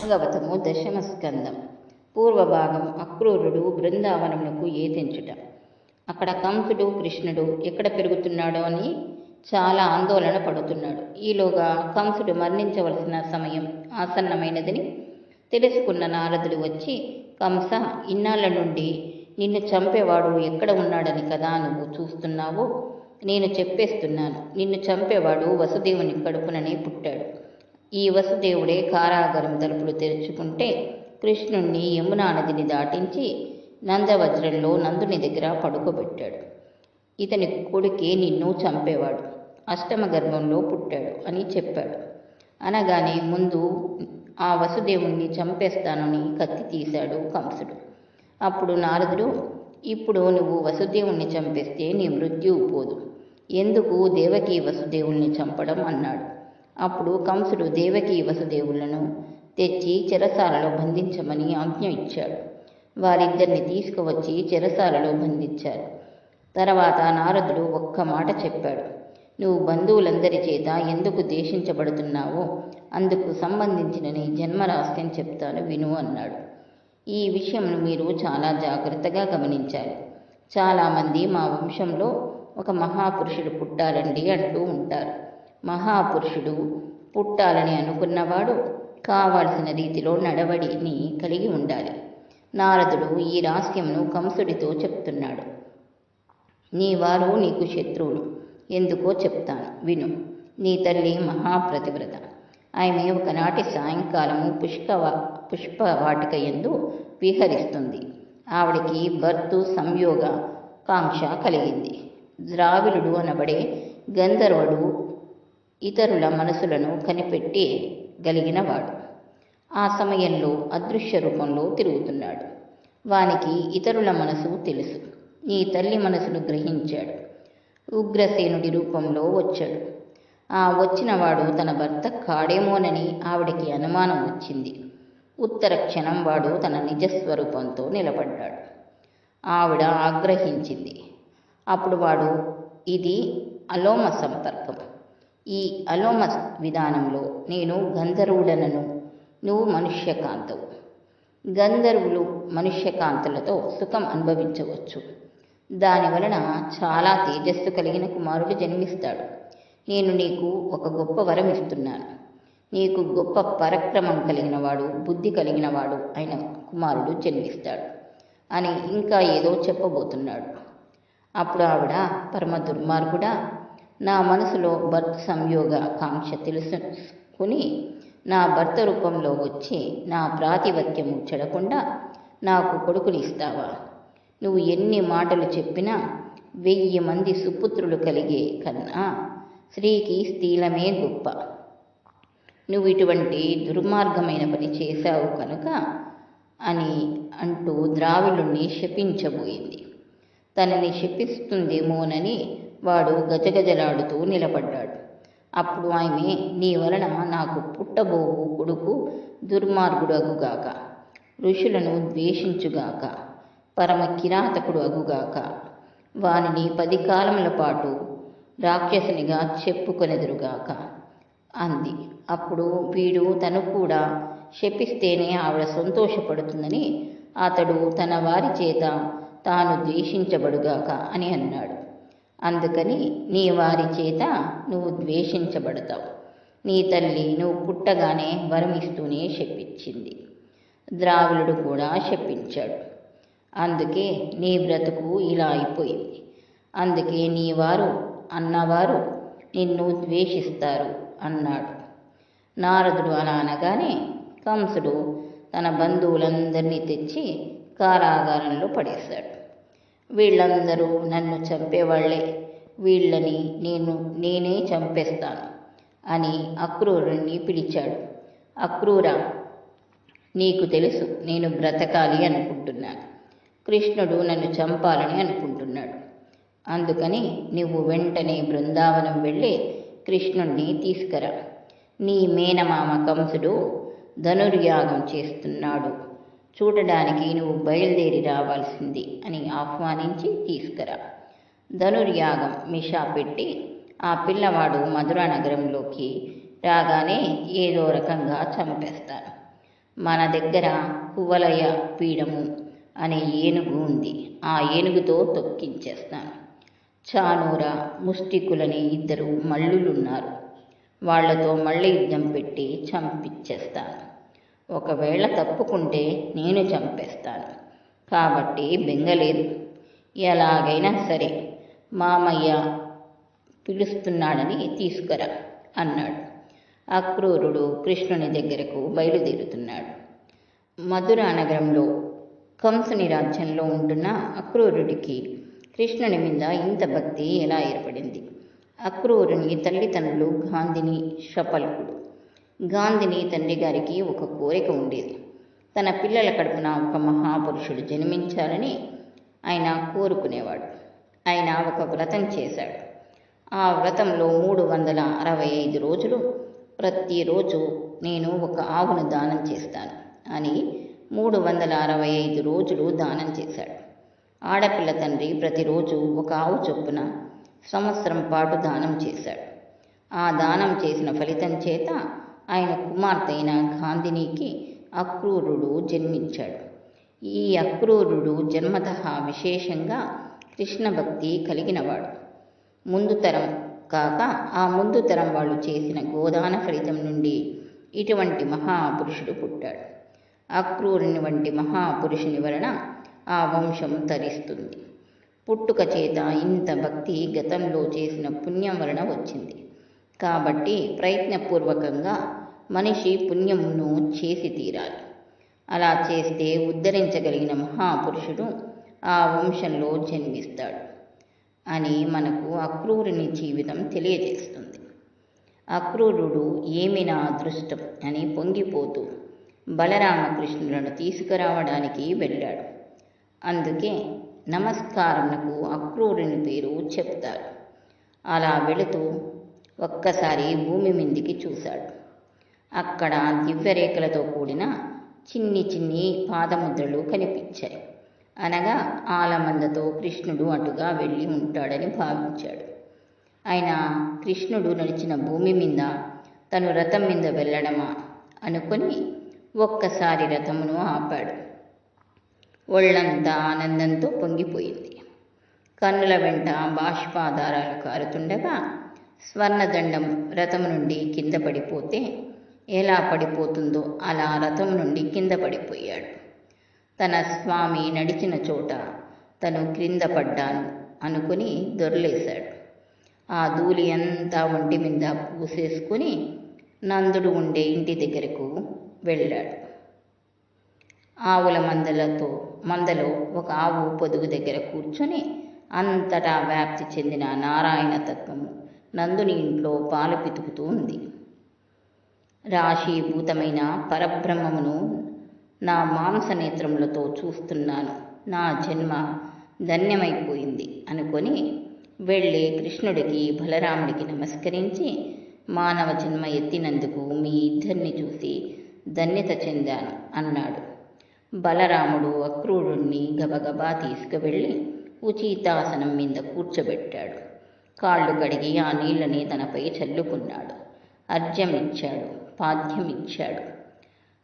భాగవతము దశమ స్కందం. పూర్వభాగం. అక్రూరుడు బృందావనమునకు ఏతించుట. అక్కడ కంసుడు కృష్ణుడు ఎక్కడ పెరుగుతున్నాడో అని చాలా ఆందోళన పడుతున్నాడు. ఈలోగా కంసుడు మరణించవలసిన సమయం ఆసన్నమైనదని తెలుసుకున్న నారదుడు వచ్చి, కంస, ఇన్నాళ్ళ నుండి నిన్ను చంపేవాడు ఎక్కడ ఉన్నాడని కదా నువ్వు చూస్తున్నావో, నేను చెప్పేస్తున్నాను. నిన్ను చంపేవాడు వసుదేవుని కడుపుననే పుట్టాడు. ఈ వసుదేవుడే కారాగారం తలుపులు తెరుచుకుంటే కృష్ణుణ్ణి యమునా నదిని దాటించి నందవజ్రంలో నందుని దగ్గర పడుకోబెట్టాడు. ఇతని కొడుకే నిన్ను చంపేవాడు, అష్టమ గర్భంలో పుట్టాడు అని చెప్పాడు. అనగానే ముందు ఆ వసుదేవుణ్ణి చంపేస్తానని కత్తి తీశాడు కంసుడు. అప్పుడు నారదుడు, ఇప్పుడు నువ్వు వసుదేవుణ్ణి చంపేస్తే నీ మృత్యువు పోదు, ఎందుకు దేవకీ వసుదేవుల్ని చంపడం అన్నాడు. అప్పుడు కంసుడు దేవకీ వసుదేవులను తెచ్చి చెరసాలలో బంధించమని ఆజ్ఞ ఇచ్చాడు. వారిద్దరిని తీసుకువచ్చి చెరసాలలో బంధించారు. తర్వాత నారదుడు ఒక్క మాట చెప్పాడు. నువ్వు బంధువులందరి చేత ఎందుకు ద్వేషించబడుతున్నావో అందుకు సంబంధించిన నీ జన్మరహస్యం చెప్తాను విను అన్నాడు. ఈ విషయంను మీరు చాలా జాగ్రత్తగా గమనించాలి. చాలామంది మా వంశంలో ఒక మహాపురుషుడు పుట్టాలండి అంటూ ఉంటారు. మహాపురుషుడు పుట్టాలని అనుకున్నవాడు కావాల్సిన రీతిలో నడవడిని కలిగి ఉండాలి. నారదుడు ఈ రహస్యమును కంసుడితో చెప్తున్నాడు. నీ వారు నీకు శత్రువులు, ఎందుకో చెప్తాను విను. నీ తల్లి మహాప్రతివ్రత. ఆమె ఒకనాటి సాయంకాలము పుష్పవాటిక యందు విహరిస్తుంది. ఆవిడికి భర్తు సంయోగ కాంక్ష కలిగింది. ద్రావిడుడు అనబడే గంధర్వుడు ఇతరుల మనసులను కనిపెట్టి గలిగినవాడు. ఆ సమయంలో అదృశ్య రూపంలో తిరుగుతున్నాడు. వానికి ఇతరుల మనసు తెలుసు. నీ తల్లి మనసును గ్రహించాడు. ఉగ్రసేనుడి రూపంలో వచ్చాడు. ఆ వచ్చినవాడు తన భర్త కాడేమోనని ఆవిడకి అనుమానం వచ్చింది. ఉత్తర క్షణం వాడు తన నిజస్వరూపంతో నిలబడ్డాడు. ఆవిడ ఆగ్రహించింది. అప్పుడు వాడు, ఇది అలోమ సంపర్కం. ఈ అలోమ విధానంలో నేను గంధర్వుడనను, నువ్వు మనుష్యకాంతవు. గంధర్వులు మనుష్యకాంతులతో సుఖం అనుభవించవచ్చు. దానివలన చాలా తేజస్సు కలిగిన కుమారుడు జన్మిస్తాడు. నేను నీకు ఒక గొప్ప వరం ఇస్తున్నాను. నీకు గొప్ప పరాక్రమం కలిగినవాడు, బుద్ధి కలిగినవాడు అయిన కుమారుడు జన్మిస్తాడు అని ఇంకా ఏదో చెప్పబోతున్నాడు. అప్పుడు ఆవిడ, పరమ దుర్మార్గుడా, నా మనసులో భర్త సంయోగ కాంక్ష తెలుసుకుని నా భర్త రూపంలో వచ్చి నా ప్రాతిపత్యము చెడకుండా నాకు కొడుకునిస్తావా? నువ్వు ఎన్ని మాటలు చెప్పినా 1000 మంది సుపుత్రులు కలిగే కన్నా స్త్రీకి స్థీలమే గొప్ప. నువ్వు ఇటువంటి దుర్మార్గమైన పని చేశావు కనుక అని అంటూ ద్రావిడుణ్ణి శపించబోయింది. తనని శపిస్తుందేమోనని వాడు గజగజలాడుతూ నిలబడ్డాడు. అప్పుడు ఆమె, నీ వలన నాకు పుట్టబోవు కొడుకు దుర్మార్గుడు అగుగాక, ఋషులను ద్వేషించుగాక, పరమ కిరాతకుడు అగుగాక, వానిని 10 కాలముల పాటు రాక్షసునిగా చెప్పుకొనెదురుగాక అంది. అప్పుడు వీడు తను కూడా శపిస్తేనే ఆవిడ సంతోషపడుతుందని అతడు తన వారి చేత తాను ద్వేషించబడుగాక అని అన్నాడు. అందుకని నీ వారి చేత నువ్వు ద్వేషించబడతావు. నీ తల్లి నువ్వు పుట్టగానే వరమిస్తూనే శపించింది. ద్రావిడుడు కూడా శపించాడు. అందుకే నీ బ్రతుకు ఇలా అయిపోయింది. అందుకే నీ వారు అన్నవారు నిన్ను ద్వేషిస్తారు అన్నాడు. నారదుడు అలా అనగానే కంసుడు తన బంధువులందరినీ తెచ్చి కారాగారంలో పడేశాడు. వీళ్ళందరూ నన్ను చంపేవాళ్లే, వీళ్ళని నేనే చంపేస్తాను అని అక్రూరుణ్ణి పిలిచాడు. అక్రూరా, నీకు తెలుసు నేను బ్రతకాలి అనుకుంటున్నాను. కృష్ణుడు నన్ను చంపాలని అనుకుంటున్నాడు. అందుకని నువ్వు వెంటనే బృందావనం వెళ్ళి కృష్ణుణ్ణి తీసుకురా. నీ మేనమామ కంసుడు ధనుర్యాగం చేస్తున్నాడు, చూడడానికి నువ్వు బయలుదేరి రావాల్సింది అని ఆహ్వానించి తీసుకురా. ధనుర్యాగం మిషా పెట్టి ఆ పిల్లవాడు మధురా నగరంలోకి రాగానే ఏదో రకంగా చంపేస్తాను. మన దగ్గర కువలయ పీడము అనే ఏనుగు ఉంది. ఆ ఏనుగుతో తొక్కించేస్తాను. చానూర, ముష్టికులని 2 మల్లులున్నారు. వాళ్లతో మళ్ళీ యుద్ధం పెట్టి చంపించేస్తాను. ఒకవేళ తప్పుకుంటే నేను చంపేస్తాను. కాబట్టి బెంగలేదు. ఎలాగైనా సరే మామయ్య పిలుస్తున్నాడని తీసుకురా అన్నాడు. అక్రూరుడు కృష్ణుని దగ్గరకు బయలుదేరుతున్నాడు. మధురా నగరంలో కంసుని రాజ్యంలో ఉంటున్న అక్రూరుడికి కృష్ణుని మీద ఇంత భక్తి ఎలా ఏర్పడింది? అక్రూరుని తల్లిదండ్రులు గాంధిని, శపల్కుడు. గాంధిని తండ్రి గారికి ఒక కోరిక ఉండేది. తన పిల్లల కడుపున ఒక మహాపురుషుడు జన్మించాలని ఆయన కోరుకునేవాడు. ఆయన ఒక వ్రతం చేశాడు. ఆ వ్రతంలో 365 రోజులు ప్రతిరోజు నేను ఒక ఆవును దానం చేస్తాను అని 365 రోజులు దానం చేశాడు. ఆడపిల్ల తండ్రి ప్రతిరోజు ఒక ఆవు చొప్పున సంవత్సరం పాటు దానం చేశాడు. ఆ దానం చేసిన ఫలితం చేత ఆయన కుమార్తె అయిన గాంధినికి అక్రూరుడు జన్మించాడు. ఈ అక్రూరుడు జన్మతః విశేషంగా కృష్ణ భక్తి కలిగినవాడు. ముందు తరం కాక ఆ ముందు తరం వాళ్ళు చేసిన గోదాన ఫలితం నుండి ఇటువంటి మహాపురుషుడు పుట్టాడు. అక్రూరుని వంటి మహాపురుషుని వలన ఆ వంశం తరిస్తుంది. పుట్టుక చేత ఇంత భక్తి గతంలో చేసిన పుణ్యం వలన వచ్చింది. కాబట్టి ప్రయత్నపూర్వకంగా మనిషి పుణ్యమును చేసి తీరాలి. అలా చేస్తే ఉద్ధరించగలిగిన మహాపురుషుడు ఆ వంశంలో జన్మిస్తాడు అని మనకు అక్రూరుని జీవితం తెలియజేస్తుంది. అక్రూరుడు ఏమి నా అదృష్టం అని పొంగిపోతూ బలరామకృష్ణులను తీసుకురావడానికి వెళ్ళాడు. అందుకే నమస్కారమునకు అక్రూరుని పేరు చెప్తారు. అలా వెళుతూ ఒక్కసారి భూమి మీదికి చూశాడు. అక్కడ దివ్యరేఖలతో కూడిన చిన్ని చిన్ని పాదముద్రలు కనిపించాయి. అనగా ఆలమందతో కృష్ణుడు అటుగా వెళ్ళి ఉంటాడని భావించాడు. ఆయన కృష్ణుడు నడిచిన భూమి మీద తను రథం మీద వెళ్ళడమా అనుకొని ఒక్కసారి రథమును ఆపాడు. ఒళ్ళంతా ఆనందంతో పొంగిపోయింది. కన్నుల వెంట బాష్పాధారాలు కారుతుండగా స్వర్ణదండం రథం నుండి కింద పడిపోతే ఎలా పడిపోతుందో అలా రథం నుండి కింద పడిపోయాడు. తన స్వామి నడిచిన చోట తను క్రింద పడ్డాను అనుకుని దొర్లేశాడు. ఆ ధూళి అంతా ఒంటి మీద పూసేసుకుని నందుడు ఉండే ఇంటి దగ్గరకు వెళ్ళాడు. ఆవుల మందలో ఒక ఆవు పొదుగు దగ్గర కూర్చొని అంతటా వ్యాప్తి చెందిన నారాయణ తత్వము నందుని ఇంట్లో పాలు పితుకుతూ ఉంది. రాశీభూతమైన పరబ్రహ్మమును నా మాంసనేత్రములతో చూస్తున్నాను. నా జన్మ ధన్యమైపోయింది అనుకొని వెళ్ళి కృష్ణుడికి బలరాముడికి నమస్కరించి మానవ జన్మ ఎత్తినందుకు మీ ఇద్దరిని చూసి ధన్యత చెందాను అన్నాడు. బలరాముడు అక్రూరుణ్ణి గబగబా తీసుకువెళ్ళి ఉచితాసనం మీద కూర్చోబెట్టాడు. కాళ్ళు కడిగి ఆ నీళ్ళని తనపై చల్లుకున్నాడు. అర్ఘ్యమిచ్చాడు, పాద్యమిచ్చాడు,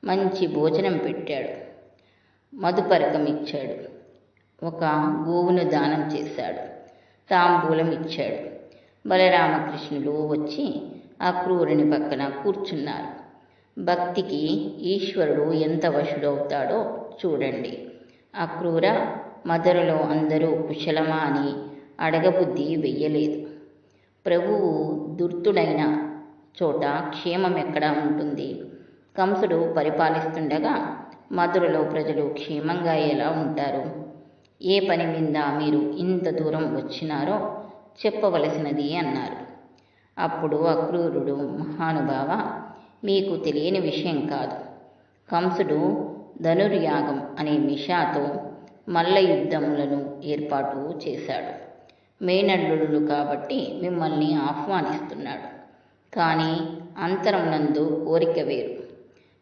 మంచి భోజనం పెట్టాడు, మధుపరకం ఇచ్చాడు, ఒక గోవును దానం చేశాడు, తాంబూలం ఇచ్చాడు. బలరామకృష్ణులు వచ్చి అక్రూరుని పక్కన కూర్చున్నారు. భక్తికి ఈశ్వరుడు ఎంత వశుడవుతాడో చూడండి. అక్రూర, మధురలో అందరూ కుశలమా అని అడగబుద్ధి వెయ్యలేదు. ప్రభువు దుర్తుడైన చోట క్షేమం ఎక్కడా ఉంటుంది? కంసుడు పరిపాలిస్తుండగా మధురలో ప్రజలు క్షేమంగా ఎలా ఉంటారు? ఏ పని మీద మీరు ఇంత దూరం వచ్చినారో చెప్పవలసినది అన్నారు. అప్పుడు అక్రూరుడు, మహానుభావ, మీకు తెలియని విషయం కాదు. కంసుడు ధనుర్యాగం అనే మిషాతో మల్ల యుద్ధములను ఏర్పాటు చేశాడు. మేనల్లుళ్ళు కాబట్టి మిమ్మల్ని ఆహ్వానిస్తున్నాడు. కానీ అంతరమునందు కోరిక వేరు.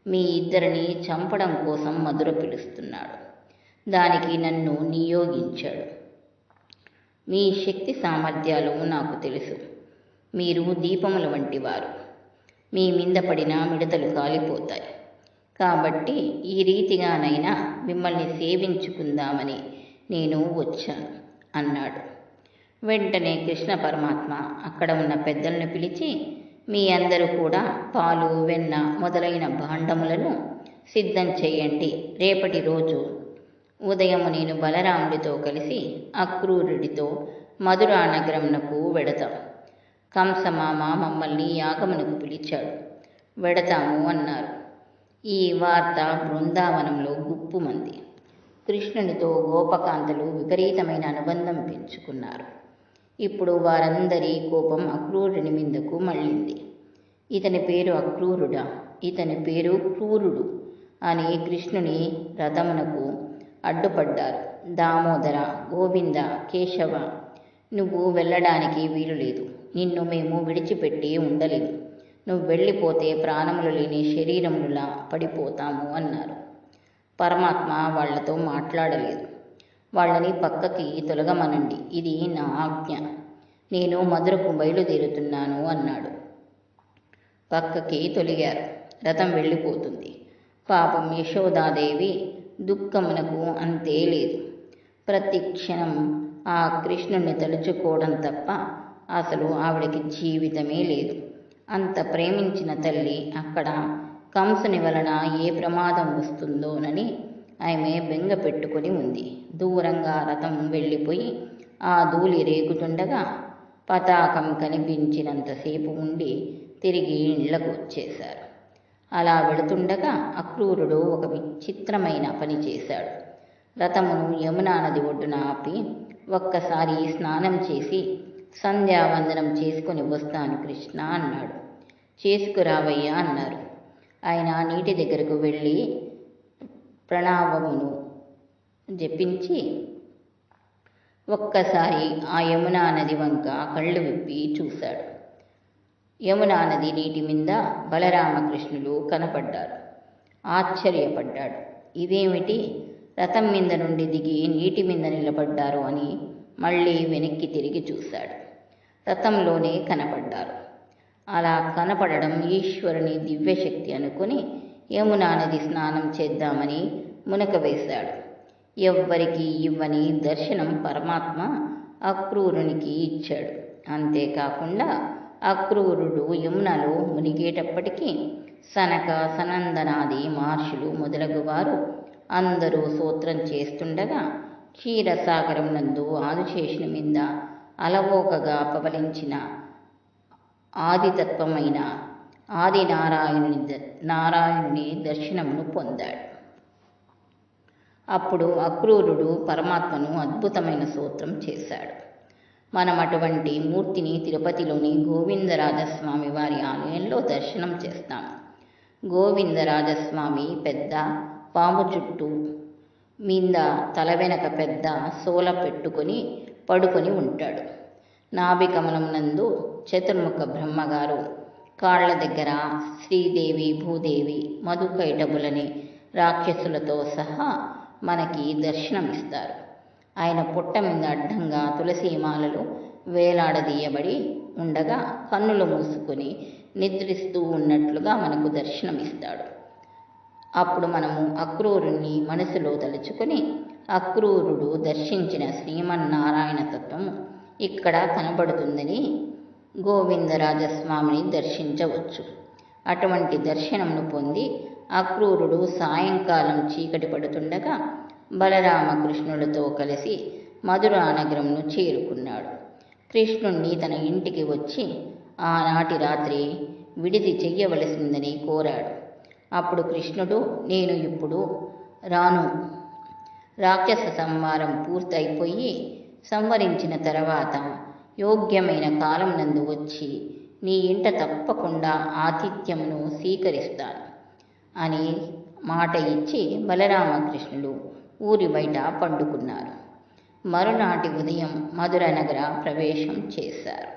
మీ ఇద్దరిని చంపడం కోసం మధుర పిలుస్తున్నాడు. దానికి నన్ను నియోగించాడు. మీ శక్తి సామర్థ్యాలు నాకు తెలుసు. మీరు దీపముల వంటి వారు. మీ మీద పడిన మిడతలు కాలిపోతాయి. కాబట్టి ఈ రీతిగానైనా మిమ్మల్ని సేవించుకుందామని నేను వచ్చాను అన్నాడు. వెంటనే కృష్ణ పరమాత్మ అక్కడ ఉన్న పెద్దలను పిలిచి, మీ అందరూ కూడా పాలు, వెన్న మొదలైన భాండములను సిద్ధం చేయండి. రేపటి రోజు ఉదయము నేను బలరాముడితో కలిసి అక్రూరుడితో మధురా నగరమునకు వెడతాం. కంసమామ మమ్మల్ని యాగమునకు పిలిచాడు, వెడతాము అన్నారు. ఈ వార్త బృందావనంలో గుప్పుమంది. కృష్ణునితో గోపకాంతలు విపరీతమైన అనుబంధం పెంచుకున్నారు. ఇప్పుడు వారందరి కోపం అక్రూరుని మీదకు మళ్ళింది. ఇతని పేరు అక్రూరుడా, ఇతని పేరు క్రూరుడు అని కృష్ణుని రథమునకు అడ్డుపడ్డారు. దామోదర, గోవింద, కేశవ, నువ్వు వెళ్ళడానికి వీలు లేదు. నిన్ను మేము విడిచిపెట్టి ఉండలేము. నువ్వు వెళ్ళిపోతే ప్రాణములు లేని శరీరములా పడిపోతాము అన్నారు. పరమాత్మ వాళ్లతో మాట్లాడలేదు. వాళ్ళని పక్కకి తొలగమనండి, ఇది నా ఆజ్ఞ. నేను మధురకు బయలుదేరుతున్నాను అన్నాడు. పక్కకి తొలిగారు. రథం వెళ్ళిపోతుంది. పాపం యశోదాదేవి దుఃఖమునకు అంతే లేదు. ప్రతి క్షణం ఆ కృష్ణుణ్ణి తలుచుకోవడం తప్ప అసలు ఆవిడకి జీవితమే లేదు. అంత ప్రేమించిన తల్లి అక్కడ కంసుని వలన ఏ ప్రమాదం వస్తుందోనని ఆమె బెంగ పెట్టుకొని ఉంది. దూరంగా రథం వెళ్ళిపోయి ఆ ధూళి రేగుతుండగా పతాకం కనిపించినంతసేపు ఉండి తిరిగి ఇళ్లకు వచ్చేశారు. అలా వెళుతుండగా అక్రూరుడు ఒక విచిత్రమైన పని చేశాడు. రథమును యమునా నది ఒడ్డున ఆపి, ఒక్కసారి స్నానం చేసి సంధ్యావందనం చేసుకొని వస్తాను కృష్ణ అన్నాడు. చేసుకురావయ్యా అన్నారు. ఆయన నీటి దగ్గరకు వెళ్ళి ప్రణామమును జపించి ఒక్కసారి ఆ యమునా నది వంక కళ్ళు విప్పి చూశాడు. యమునా నది నీటి మీద బలరామకృష్ణులు కనపడ్డారు. ఆశ్చర్యపడ్డాడు. ఇదేమిటి, రథం మీద నుండి దిగి నీటి మీద నిలబడ్డారు అని మళ్ళీ వెనక్కి తిరిగి చూశాడు. రథంలోనే కనపడ్డారు. అలా కనపడడం ఈశ్వరుని దివ్యశక్తి అనుకుని యమునా నది స్నానం చేద్దామని మునక వేశాడు. ఎవ్వరికి ఇవ్వని దర్శనం పరమాత్మ అక్రూరునికి ఇచ్చాడు. అంతేకాకుండా అక్రూరుడు యమునలో మునిగేటప్పటికీ సనక, సనందనాది మహర్షులు మొదలగు వారు అందరూ స్తోత్రం చేస్తుండగా క్షీరసాగరం నందు ఆదిశేషుని మీద అలవోకగా పవలించిన ఆదితత్వమైన ఆది నారాయణుని దర్శనమును పొందాడు. అప్పుడు అక్రూరుడు పరమాత్మను అద్భుతమైన స్తోత్రం చేశాడు. మనం అటువంటి మూర్తిని తిరుపతిలోని గోవిందరాజస్వామి వారి ఆలయంలో దర్శనం చేస్తాము. గోవిందరాజస్వామి పెద్ద పాము చుట్టూ మీద తల వెనక పెద్ద సోల పెట్టుకొని పడుకొని ఉంటాడు. నాభి కమలం నందు చతుర్ముఖ బ్రహ్మగారు, కాళ్ల దగ్గర శ్రీదేవి, భూదేవి, మధుకైటబులని రాక్షసులతో సహా మనకి దర్శనమిస్తారు. ఆయన పుట్ట మీద అడ్డంగా తులసీమాలలు వేలాడదీయబడి ఉండగా కన్నులు మూసుకొని నిద్రిస్తూ ఉన్నట్లుగా మనకు దర్శనమిస్తాడు. అప్పుడు మనము అక్రూరుణ్ణి మనసులో తలుచుకొని అక్రూరుడు దర్శించిన శ్రీమన్నారాయణ తత్వము ఇక్కడ కనబడుతుందని గోవిందరాజస్వామిని దర్శించవచ్చు. అటువంటి దర్శనమును పొంది అక్రూరుడు సాయంకాలం చీకటి పడుతుండగా బలరామకృష్ణులతో కలిసి మధురా నగరంను చేరుకున్నాడు. కృష్ణుణ్ణి తన ఇంటికి వచ్చి ఆనాటి రాత్రి విడిది చెయ్యవలసిందని కోరాడు. అప్పుడు కృష్ణుడు, నేను ఇప్పుడు రాను. రాక్షస సంహారం పూర్తయిపోయి సంవరించిన తర్వాత యోగ్యమైన కాలం నందు వచ్చి నీ ఇంట తప్పకుండా ఆతిథ్యమును స్వీకరిస్తాను అని మాట ఇచ్చి బలరామకృష్ణులు ఊరి బయట పండుకున్నారు. మరునాటి ఉదయం మధుర నగర ప్రవేశం చేశారు.